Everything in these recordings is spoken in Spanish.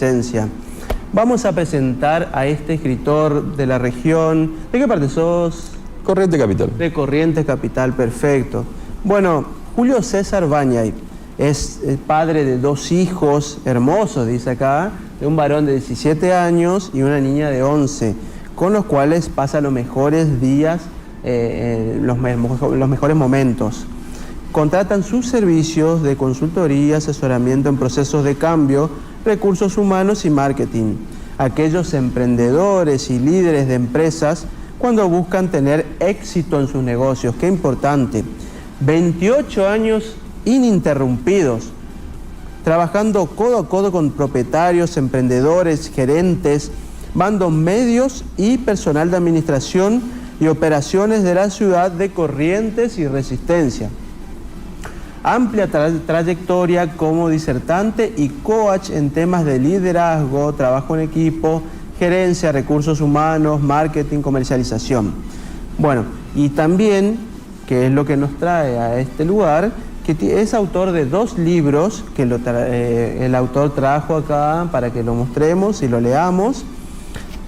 Resistencia. Vamos a presentar a este escritor de la región. ¿De qué parte sos? Corrientes Capital. De Corrientes Capital, perfecto. Bueno, Julio César Bañay es padre de 2 hijos hermosos, dice acá, de un varón de 17 años y una niña de 11, con los cuales pasa los mejores días, los mejores momentos. Contratan sus servicios de consultoría, asesoramiento en procesos de cambio, recursos humanos y marketing. Aquellos emprendedores y líderes de empresas cuando buscan tener éxito en sus negocios. Qué importante. 28 años ininterrumpidos, trabajando codo a codo con propietarios, emprendedores, gerentes, mandos medios y personal de administración y operaciones de la ciudad de Corrientes y Resistencia. Amplia trayectoria como disertante y coach en temas de liderazgo, trabajo en equipo, gerencia, recursos humanos, marketing, comercialización. Bueno, y también, que es lo que nos trae a este lugar, que es autor de 2 libros que el autor trajo acá para que lo mostremos y lo leamos,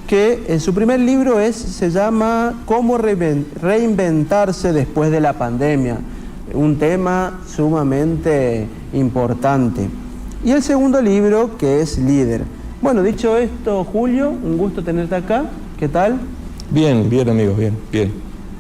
que su primer libro se llama Cómo reinventarse después de la pandemia. Un tema sumamente importante. Y el segundo libro, que es Líder. Bueno, dicho esto, Julio, un gusto tenerte acá. ¿Qué tal? Bien, bien amigos, bien.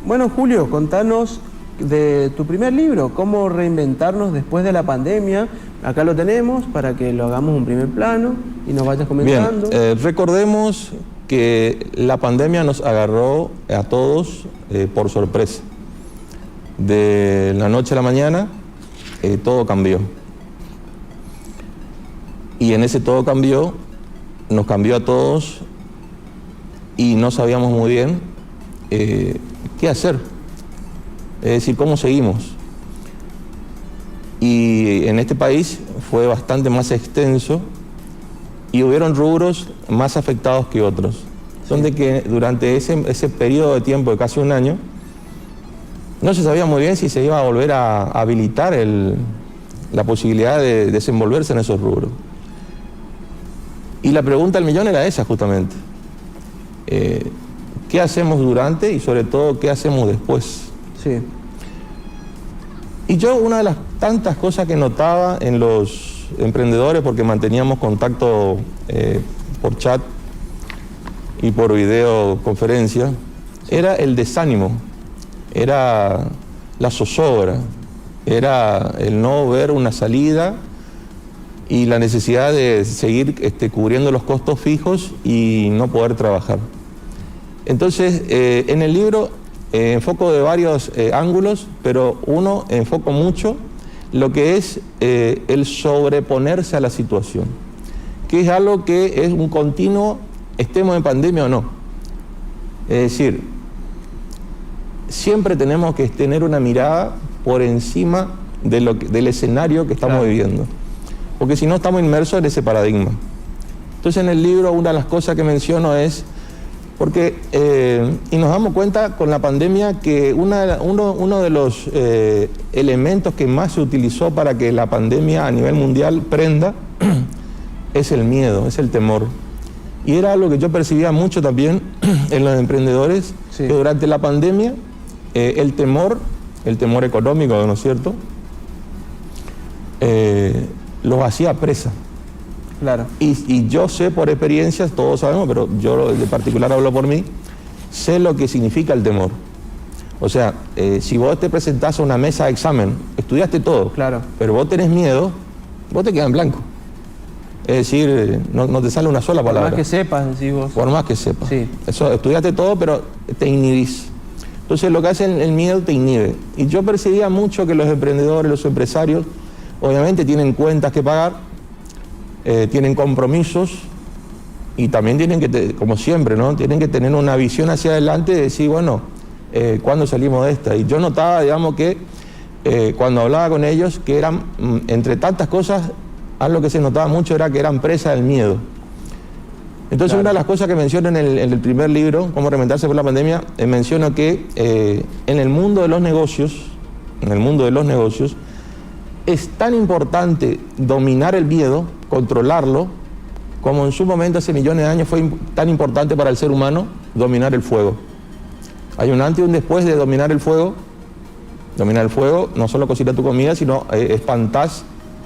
Bueno, Julio, contanos de tu primer libro, Cómo reinventarnos después de la pandemia. Acá lo tenemos para que lo hagamos un primer plano y nos vayas comentando. Bien, recordemos que la pandemia nos agarró a todos por sorpresa. De la noche a la mañana, todo cambió. Y en ese todo cambió, nos cambió a todos y no sabíamos muy bien qué hacer. Es decir, cómo seguimos. Y en este país fue bastante más extenso y hubieron rubros más afectados que otros. Sí. Donde que durante ese periodo de tiempo de casi un año, no se sabía muy bien si se iba a volver a habilitar la posibilidad de desenvolverse en esos rubros. Y la pregunta del millón era esa justamente. ¿Qué hacemos durante y sobre todo qué hacemos después? Sí. Y yo una de las tantas cosas que notaba en los emprendedores, porque manteníamos contacto por chat y por videoconferencia, era el desánimo. Era la zozobra, era el no ver una salida y la necesidad de seguir cubriendo los costos fijos y no poder trabajar. Entonces, en el libro enfoco de varios ángulos, pero uno enfoco mucho lo que es el sobreponerse a la situación, que es algo que es un continuo, estemos en pandemia o no. Es decir, siempre tenemos que tener una mirada por encima del escenario que estamos viviendo, porque si no estamos inmersos en ese paradigma. Entonces en el libro una de las cosas que menciono es, porque, y nos damos cuenta con la pandemia que uno de los elementos que más se utilizó para que la pandemia a nivel mundial prenda es el miedo, es el temor. Y era algo que yo percibía mucho también en los emprendedores, sí, que durante la pandemia el temor económico, ¿no es cierto?, los hacía presa. Claro. Y yo sé por experiencias, todos sabemos, pero yo de particular hablo por mí, sé lo que significa el temor. O sea, si vos te presentás a una mesa de examen, estudiaste todo, claro, pero vos tenés miedo, vos te quedas en blanco. Es decir, no te sale una sola palabra. Por más que sepas, decís vos. Por más que sepas. Sí. Eso, estudiaste todo, pero te inhibís. Entonces lo que hace el miedo te inhibe. Y yo percibía mucho que los emprendedores, los empresarios, obviamente tienen cuentas que pagar, tienen compromisos y también tienen que, como siempre, ¿no?, tienen que tener una visión hacia adelante y decir, bueno, ¿cuándo salimos de esta? Y yo notaba, digamos, que cuando hablaba con ellos, que eran, entre tantas cosas, algo que se notaba mucho era que eran presa del miedo. Entonces, claro, una de las cosas que menciono en el primer libro, Cómo reinventarse por la pandemia, menciono que en el mundo de los negocios, es tan importante dominar el miedo, controlarlo, como en su momento hace millones de años fue tan importante para el ser humano dominar el fuego. Hay un antes y un después de dominar el fuego. Dominar el fuego no solo cocina tu comida, sino espantás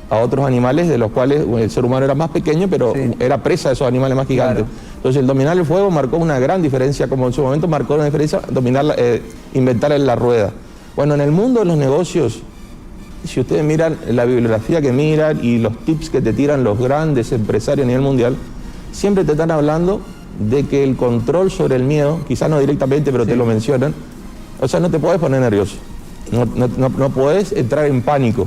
a otros animales de los cuales el ser humano era más pequeño, pero era presa de esos animales más gigantes. Claro. Entonces el dominar el fuego marcó una gran diferencia, como en su momento marcó una diferencia inventar la rueda. Bueno, en el mundo de los negocios, si ustedes miran la bibliografía que miran y los tips que te tiran los grandes empresarios a nivel mundial, siempre te están hablando de que el control sobre el miedo, quizás no directamente, pero te lo mencionan, o sea, no te puedes poner nervioso, no puedes entrar en pánico,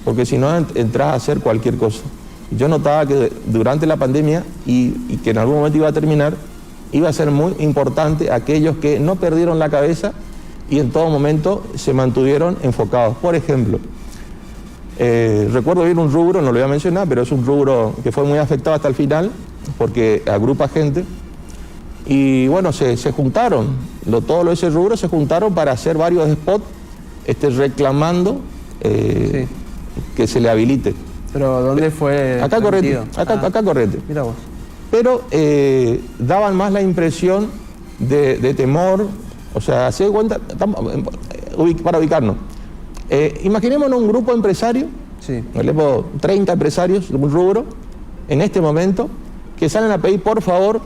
porque si no entras a hacer cualquier cosa. Yo notaba que durante la pandemia, y que en algún momento iba a terminar, iba a ser muy importante aquellos que no perdieron la cabeza y en todo momento se mantuvieron enfocados. Por ejemplo, recuerdo bien un rubro, no lo voy a mencionar, pero es un rubro que fue muy afectado hasta el final, porque agrupa gente, y bueno, se juntaron, todos ese rubro se juntaron para hacer varios spots reclamando que se le habilite. ¿Pero dónde fue? Acá Corrientes, acá Corrientes. Mira vos. Pero daban más la impresión de temor, o sea, se cuenta, para ubicarnos. Imaginémonos un grupo empresario, 30 empresarios de un rubro, en este momento, que salen a pedir por favor,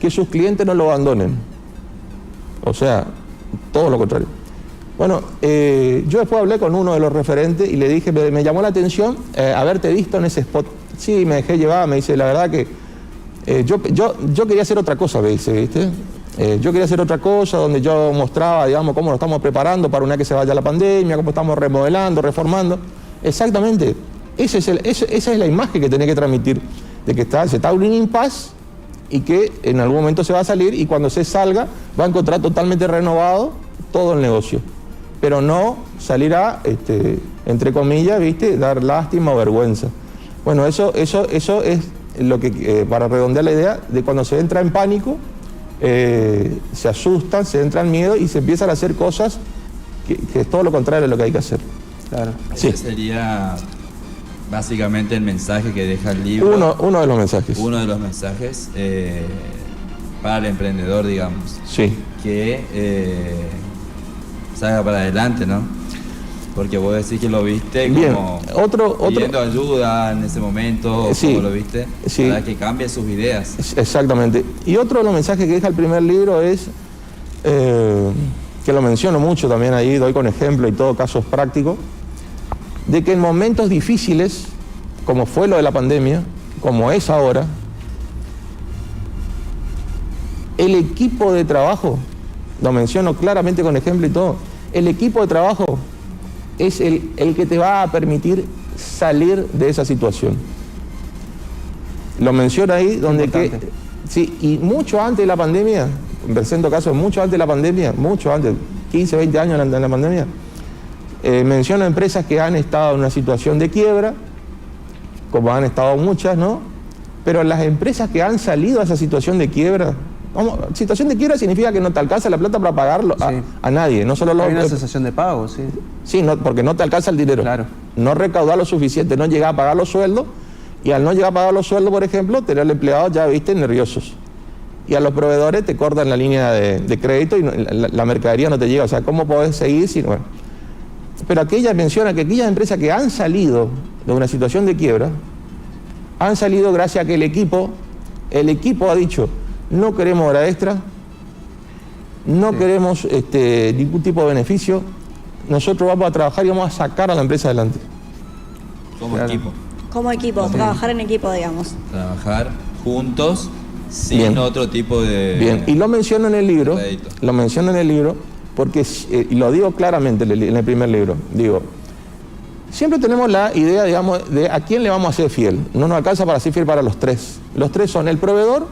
que sus clientes no lo abandonen. O sea, todo lo contrario. Bueno, yo después hablé con uno de los referentes y le dije, me llamó la atención haberte visto en ese spot. Sí, me dejé llevar, me dice, la verdad que yo quería hacer otra cosa, me dice, ¿viste? Yo quería hacer otra cosa donde yo mostraba, digamos, cómo nos estamos preparando para una vez que se vaya la pandemia, cómo estamos remodelando, reformando. Exactamente, esa es la imagen que tenés que transmitir, de que se está abriendo un impasse y que en algún momento se va a salir y cuando se salga va a encontrar totalmente renovado todo el negocio. Pero no salir a, entre comillas, ¿viste?, dar lástima o vergüenza. Bueno, eso es lo que, para redondear la idea, de cuando se entra en pánico, se asustan, se entra en miedo y se empiezan a hacer cosas que es todo lo contrario de lo que hay que hacer. Claro. Ese sería básicamente el mensaje que deja el libro. Uno de los mensajes. Uno de los mensajes para el emprendedor, digamos. Sí. Que salga para adelante, ¿no? Porque vos decís que lo viste como pidiendo ayuda en ese momento, como lo viste, para que cambie sus ideas. Exactamente. Y otro de los mensajes que deja el primer libro es, que lo menciono mucho también ahí, doy con ejemplo y todo, casos prácticos, de que en momentos difíciles, como fue lo de la pandemia, como es ahora, el equipo de trabajo, lo menciono claramente con ejemplo y todo, el equipo de trabajo es el que te va a permitir salir de esa situación. Lo menciono ahí, donde y mucho antes de la pandemia, presento casos mucho antes de la pandemia, mucho antes, 15, 20 años en la pandemia, menciono empresas que han estado en una situación de quiebra, como han estado muchas, ¿no? Pero las empresas que han salido a esa situación de quiebra, situación de quiebra significa que no te alcanza la plata para pagarlo a nadie, no solo hay una cesación de pago, sí. Sí, porque no te alcanza el dinero. Claro. No recaudar lo suficiente, no llegar a pagar los sueldos, y al no llegar a pagar los sueldos, por ejemplo, tener al empleado ya, viste, nerviosos. Y a los proveedores te cortan la línea de crédito y la mercadería no te llega. O sea, ¿cómo podés seguir si no? Bueno. Pero aquellas menciona que aquellas empresas que han salido de una situación de quiebra, han salido gracias a que el equipo ha dicho, no queremos hora extra, no queremos ningún tipo de beneficio, nosotros vamos a trabajar y vamos a sacar a la empresa adelante. Como equipo. Como equipo, trabajar en equipo, digamos. Trabajar juntos, sin otro tipo de... Bien, y lo menciono en el libro, porque, y lo digo claramente en el primer libro, digo, siempre tenemos la idea, digamos, de a quién le vamos a ser fiel. No nos alcanza para ser fiel para los tres. Los tres son el proveedor,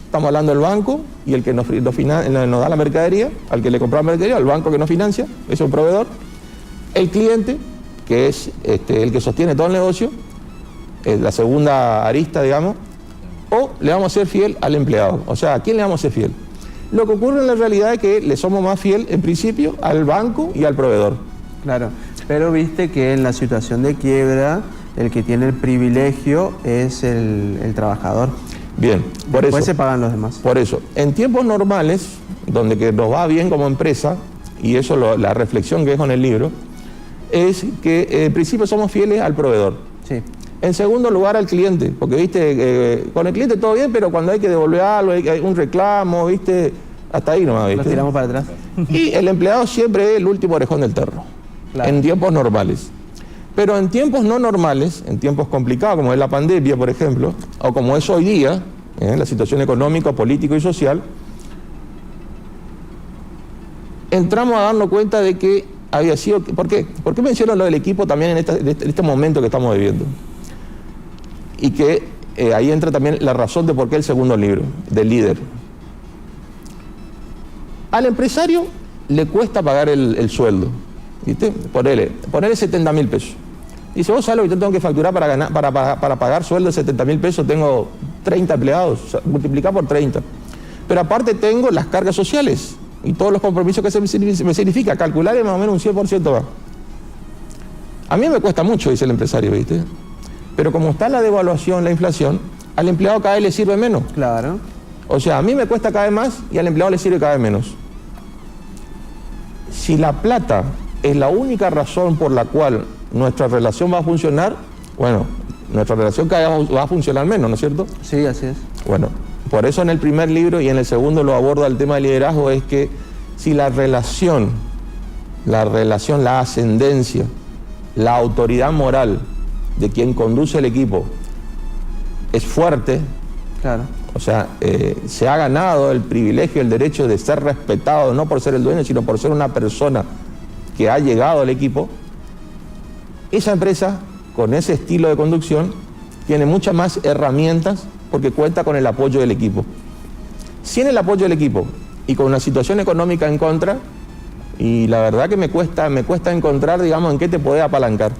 estamos hablando del banco, y el que nos da la mercadería, al que le compramos mercadería, al banco que nos financia, es un proveedor. El cliente, que es el que sostiene todo el negocio, la segunda arista, digamos, o le vamos a ser fiel al empleado. O sea, ¿a quién le vamos a ser fiel? Lo que ocurre en la realidad es que le somos más fiel, en principio, al banco y al proveedor. Claro, pero viste que en la situación de quiebra el que tiene el privilegio es el trabajador. Bien, por Después eso se pagan los demás. Por eso, en tiempos normales, donde que nos va bien como empresa, y eso la reflexión que dejo en el libro, es que en principio somos fieles al proveedor. Sí. En segundo lugar al cliente, porque viste, con el cliente todo bien, pero cuando hay que devolver algo, hay un reclamo, viste, hasta ahí nomás, viste. Nos tiramos para atrás. Y el empleado siempre es el último orejón del terno, claro, en tiempos normales. Pero en tiempos no normales, en tiempos complicados como es la pandemia, por ejemplo, o como es hoy día, la situación económica, política y social, entramos a darnos cuenta de que había sido... ¿Por qué? ¿Por qué menciono lo del equipo también en este momento que estamos viviendo? Y que ahí entra también la razón de por qué el segundo libro, del líder. Al empresario le cuesta pagar el sueldo, ¿viste? Ponele 70.000 pesos. Dice, vos sabés lo que yo tengo que facturar para pagar sueldo de 70.000 pesos, tengo 30 empleados, o sea, multiplicar por 30. Pero aparte tengo las cargas sociales y todos los compromisos que se me significa, calcular más o menos un 100% más. A mí me cuesta mucho, dice el empresario, ¿viste? Pero como está la devaluación, la inflación, al empleado cada vez le sirve menos. Claro. O sea, a mí me cuesta cada vez más y al empleado le sirve cada vez menos. Si la plata es la única razón por la cual nuestra relación va a funcionar, bueno, nuestra relación cada vez va a funcionar menos, ¿no es cierto? Sí, así es. Bueno, por eso en el primer libro y en el segundo lo aborda el tema del liderazgo, es que si la relación, la ascendencia, la autoridad moral de quien conduce el equipo es fuerte, claro, o sea, se ha ganado el privilegio, el derecho de ser respetado, no por ser el dueño, sino por ser una persona que ha llegado al equipo, esa empresa, con ese estilo de conducción, tiene muchas más herramientas porque cuenta con el apoyo del equipo. Sin el apoyo del equipo y con una situación económica en contra, y la verdad que me cuesta encontrar, digamos, en qué te podés apalancar.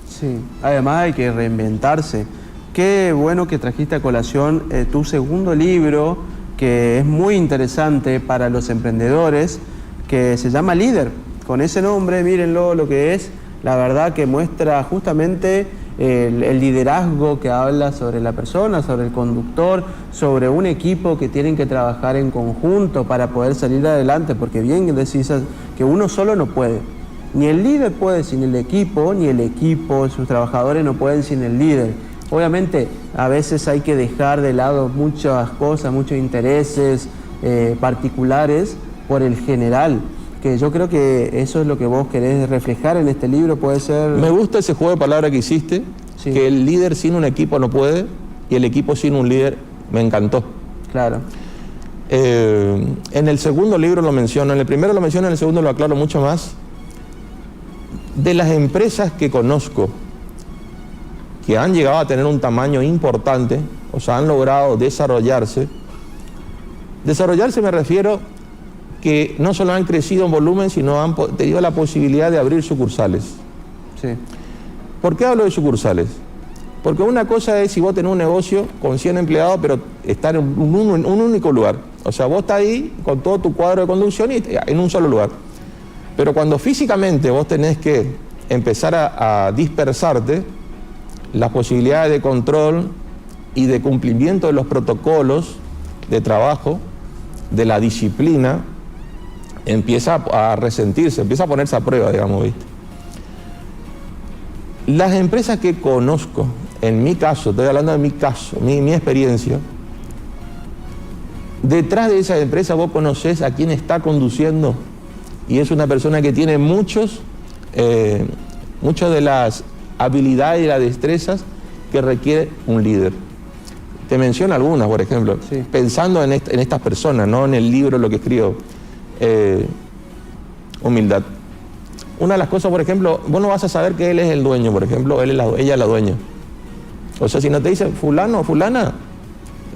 Sí, además hay que reinventarse. Qué bueno que trajiste a colación tu segundo libro, que es muy interesante para los emprendedores, que se llama Líder. Con ese nombre, mírenlo lo que es, la verdad que muestra justamente el liderazgo que habla sobre la persona, sobre el conductor, sobre un equipo que tienen que trabajar en conjunto para poder salir adelante, porque bien decís que uno solo no puede. Ni el líder puede sin el equipo, ni el equipo, sus trabajadores no pueden sin el líder. Obviamente, a veces hay que dejar de lado muchas cosas, muchos intereses particulares por el general, que yo creo que eso es lo que vos querés reflejar en este libro, puede ser... Me gusta ese juego de palabras que hiciste, sí, que el líder sin un equipo no puede y el equipo sin un líder, me encantó. Claro. En el segundo libro lo menciono, en el primero lo menciono, en el segundo lo aclaro mucho más. De las empresas que conozco, que han llegado a tener un tamaño importante, o sea, han logrado desarrollarse me refiero que no solo han crecido en volumen, sino han tenido la posibilidad de abrir sucursales. Sí. ¿Por qué hablo de sucursales? Porque una cosa es si vos tenés un negocio con 100 empleados, pero estar en un único lugar. O sea, vos estás ahí con todo tu cuadro de conducción y en un solo lugar. Pero cuando físicamente vos tenés que empezar a dispersarte, las posibilidades de control y de cumplimiento de los protocolos de trabajo, de la disciplina, empieza a resentirse, empieza a ponerse a prueba, digamos, ¿viste? Las empresas que conozco, en mi caso, estoy hablando de mi caso, mi experiencia, detrás de esa empresa vos conocés a quién está conduciendo y es una persona que tiene muchas de las habilidades y las destrezas que requiere un líder. Te menciono algunas, por ejemplo, sí, pensando en estas personas, no en el libro lo que escribo. Humildad. Una de las cosas, por ejemplo, vos no vas a saber que él es el dueño, por ejemplo, ella es la dueña. O sea, si no te dice fulano o fulana,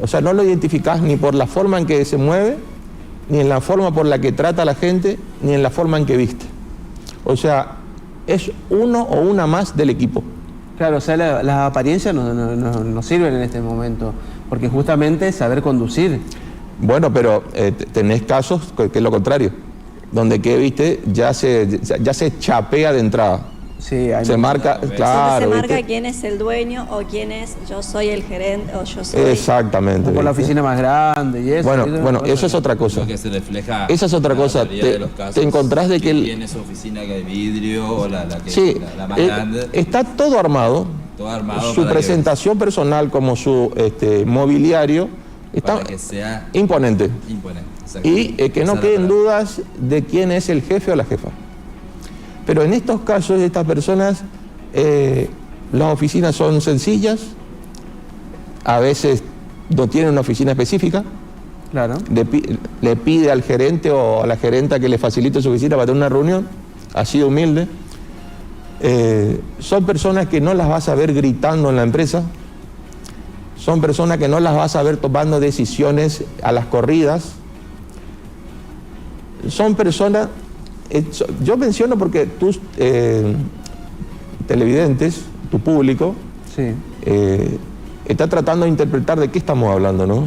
o sea, no lo identificás ni por la forma en que se mueve, ni en la forma por la que trata a la gente, ni en la forma en que viste. O sea, es uno o una más del equipo. Claro, o sea, las apariencias no sirven en este momento, porque justamente saber conducir. Bueno, pero tenés casos que es lo contrario, donde que viste ya se chapea de entrada. Sí, hay se marca, claro. Se marca ¿viste? quién es el dueño o quién es yo soy el gerente o yo soy... Exactamente. por la ¿viste? oficina más grande y eso. Bueno, eso es otra cosa. Lo que se refleja. Esa es otra cosa. Te encontrás de que tiene su oficina de vidrio o la que sí, la más grande. Está todo armado. Todo armado. Su presentación personal como su mobiliario está para que sea imponente. Y que no queden dudas de quién es el jefe o la jefa. Pero en estos casos, estas personas, las oficinas son sencillas, a veces no tienen una oficina específica. Claro. Le pide al gerente o a la gerenta que le facilite su oficina para tener una reunión, así de humilde. Son personas que no las vas a ver gritando en la empresa, son personas que no las vas a ver tomando decisiones a las corridas, son personas, yo menciono porque tus televidentes, tu público, Sí. está tratando de interpretar de qué estamos hablando, ¿no?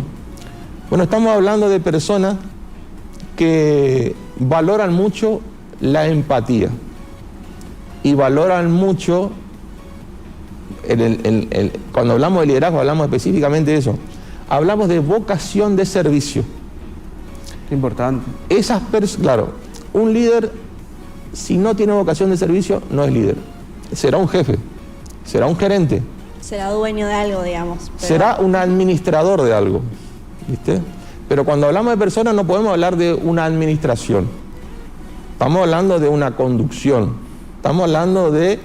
Bueno, estamos hablando de personas que valoran mucho la empatía y valoran mucho, cuando hablamos de liderazgo hablamos específicamente de eso, hablamos de vocación de servicio. Qué importante. Claro, un líder, si no tiene vocación de servicio, no es líder. Será un jefe, será un gerente. Será dueño de algo, digamos. Será un administrador de algo, ¿viste? Pero cuando hablamos de personas no podemos hablar de una administración. Estamos hablando de una conducción. Estamos hablando de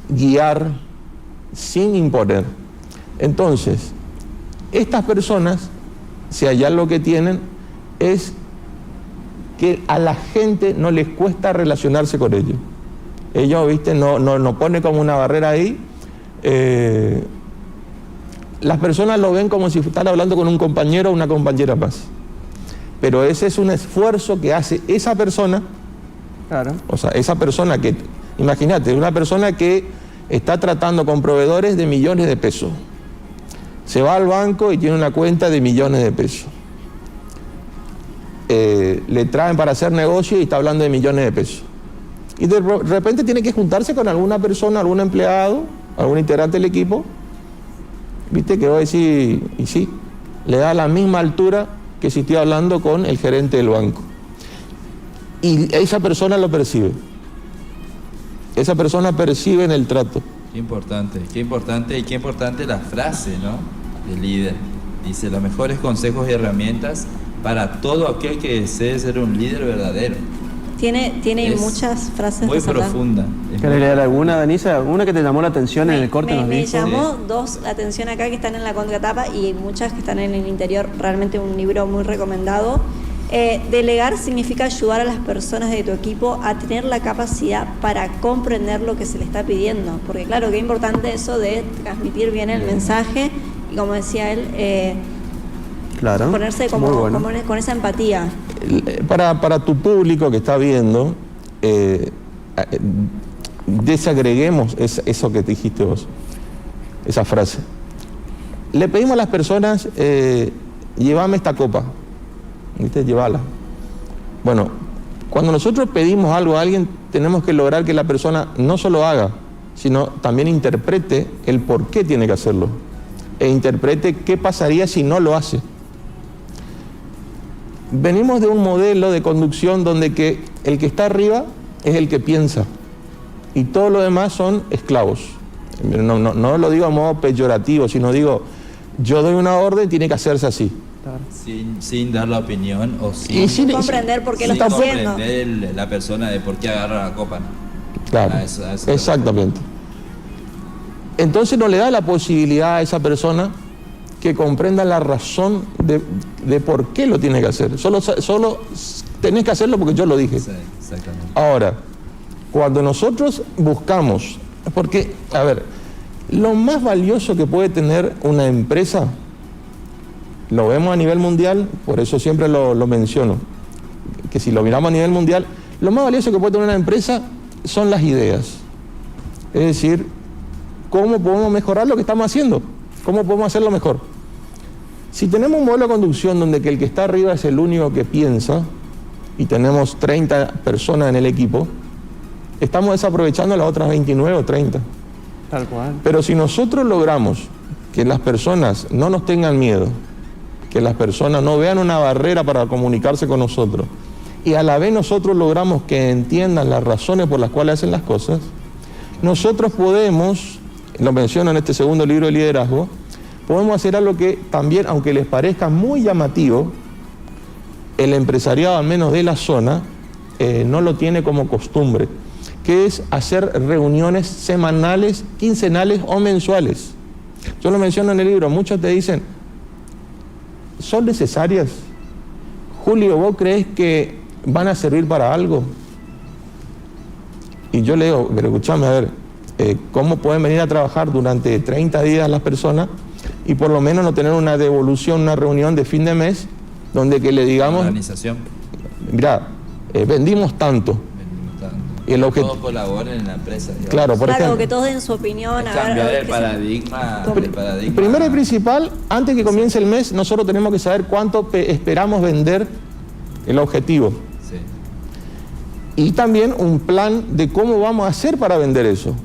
guiar sin imponer. Entonces, estas personas, si allá lo que tienen es que a la gente no les cuesta relacionarse con ellos. Ellos, ¿viste? No pone como una barrera ahí. Las personas lo ven como si están hablando con un compañero o una compañera más. Pero ese es un esfuerzo que hace esa persona. Claro. O sea, esa persona que, imagínate, una persona que está tratando con proveedores de millones de pesos. Se va al banco y tiene una cuenta de millones de pesos. Le traen para hacer negocio y está hablando de millones de pesos. Y de repente tiene que juntarse con alguna persona, algún empleado, algún integrante del equipo, viste, que va a decir, y sí, le da la misma altura que si estoy hablando con el gerente del banco. Y esa persona lo percibe. Esa persona percibe en el trato. Qué importante y qué importante la frase, ¿no? Del líder. Dice, los mejores consejos y herramientas para todo aquel que desee ser un líder verdadero. Tiene muchas frases muy profunda. ¿Querés leer alguna, Danisa? ¿Alguna que te llamó la atención en el corte? Me llamó dos la atención acá que están en la contratapa y muchas que están en el interior. Realmente un libro muy recomendado. Delegar significa ayudar a las personas de tu equipo a tener la capacidad para comprender lo que se le está pidiendo. Porque claro, qué importante eso de transmitir bien el mensaje y como decía él, claro, ponerse con esa empatía. Para tu público que está viendo, desagreguemos eso que te dijiste vos, esa frase. Le pedimos a las personas, llévame esta copa, ¿viste? Llévala. Bueno, cuando nosotros pedimos algo a alguien, tenemos que lograr que la persona no solo haga, sino también interprete el por qué tiene que hacerlo, e interprete qué pasaría si no lo hace. Venimos de un modelo de conducción donde el que está arriba es el que piensa y todo lo demás son esclavos. No lo digo a modo peyorativo, sino digo, yo doy una orden, tiene que hacerse así. Claro. Sin dar la opinión o sin comprender por qué lo está haciendo. Comprender la persona de por qué agarra la copa, ¿no? Claro, exactamente. Entonces no le da la posibilidad a esa persona que comprenda la razón de por qué lo tiene que hacer. Solo tenés que hacerlo porque yo lo dije. Sí, exactamente. Ahora, cuando nosotros buscamos, porque, a ver, lo más valioso que puede tener una empresa, lo vemos a nivel mundial, por eso siempre lo menciono, que si lo miramos a nivel mundial, lo más valioso que puede tener una empresa son las ideas. Es decir, ¿cómo podemos mejorar lo que estamos haciendo? ¿Cómo podemos hacerlo mejor? Si tenemos un modelo de conducción donde el que está arriba es el único que piensa y tenemos 30 personas en el equipo, estamos desaprovechando las otras 29 o 30. Tal cual. Pero si nosotros logramos que las personas no nos tengan miedo, que las personas no vean una barrera para comunicarse con nosotros, y a la vez nosotros logramos que entiendan las razones por las cuales hacen las cosas, nosotros podemos, lo menciono en este segundo libro de liderazgo, podemos hacer algo que también, aunque les parezca muy llamativo, el empresariado, al menos de la zona, no lo tiene como costumbre, que es hacer reuniones semanales, quincenales o mensuales. Yo lo menciono en el libro, muchos te dicen, ¿son necesarias? Julio, ¿vos crees que van a servir para algo? Y yo le digo, pero escuchame, a ver, ¿cómo pueden venir a trabajar durante 30 días las personas y por lo menos no tener una devolución, una reunión de fin de mes, donde que le digamos... Organización. Mira, vendimos tanto. Y el todos colaboren en la empresa. Digamos. Claro, por ejemplo, que todos den su opinión. Cambiar el paradigma. Primero y principal, antes que comience el mes, nosotros tenemos que saber cuánto esperamos vender el objetivo. Sí. Y también un plan de cómo vamos a hacer para vender eso.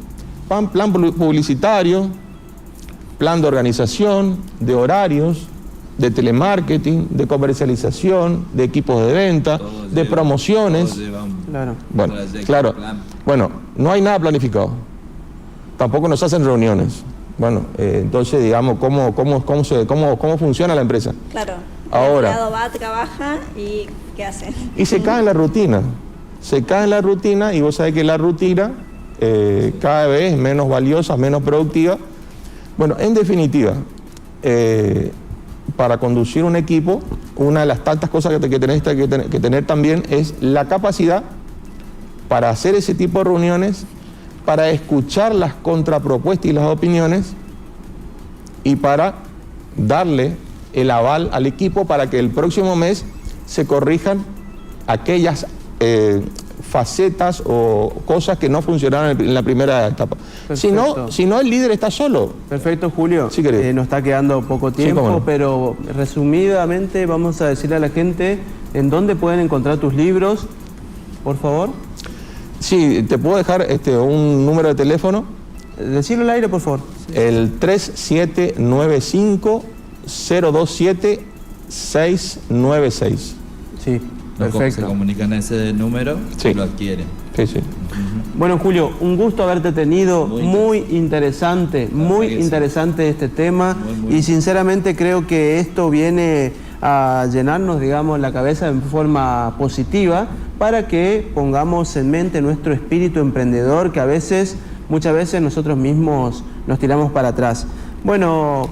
Plan publicitario, plan de organización, de horarios, de telemarketing, de comercialización, de equipos de venta, de promociones. Claro. Bueno, no hay nada planificado. Tampoco nos hacen reuniones. Bueno, entonces digamos, ¿cómo funciona la empresa? Claro. Ahora. El empleado va, trabaja y ¿qué hace? Y se cae en la rutina. Se cae en la rutina y vos sabés que la rutina cada vez es menos valiosa, menos productiva. Bueno, en definitiva, para conducir un equipo, una de las tantas cosas que tenés que tener también es la capacidad para hacer ese tipo de reuniones, para escuchar las contrapropuestas y las opiniones y para darle el aval al equipo para que el próximo mes se corrijan aquellas facetas o cosas que no funcionaron en la primera etapa. Si no, el líder está solo. Perfecto, Julio. Sí, nos está quedando poco tiempo, sí, no. Pero resumidamente vamos a decirle a la gente en dónde pueden encontrar tus libros, por favor. Sí, te puedo dejar un número de teléfono. Decirlo al aire, por favor. El 3795-027-696. Sí. Perfecto. Se comunican a ese número y lo adquieren. Sí, sí. Bueno, Julio, un gusto haberte tenido, muy interesante este tema y sinceramente creo que esto viene a llenarnos, digamos, la cabeza de forma positiva para que pongamos en mente nuestro espíritu emprendedor que muchas veces nosotros mismos nos tiramos para atrás. Bueno,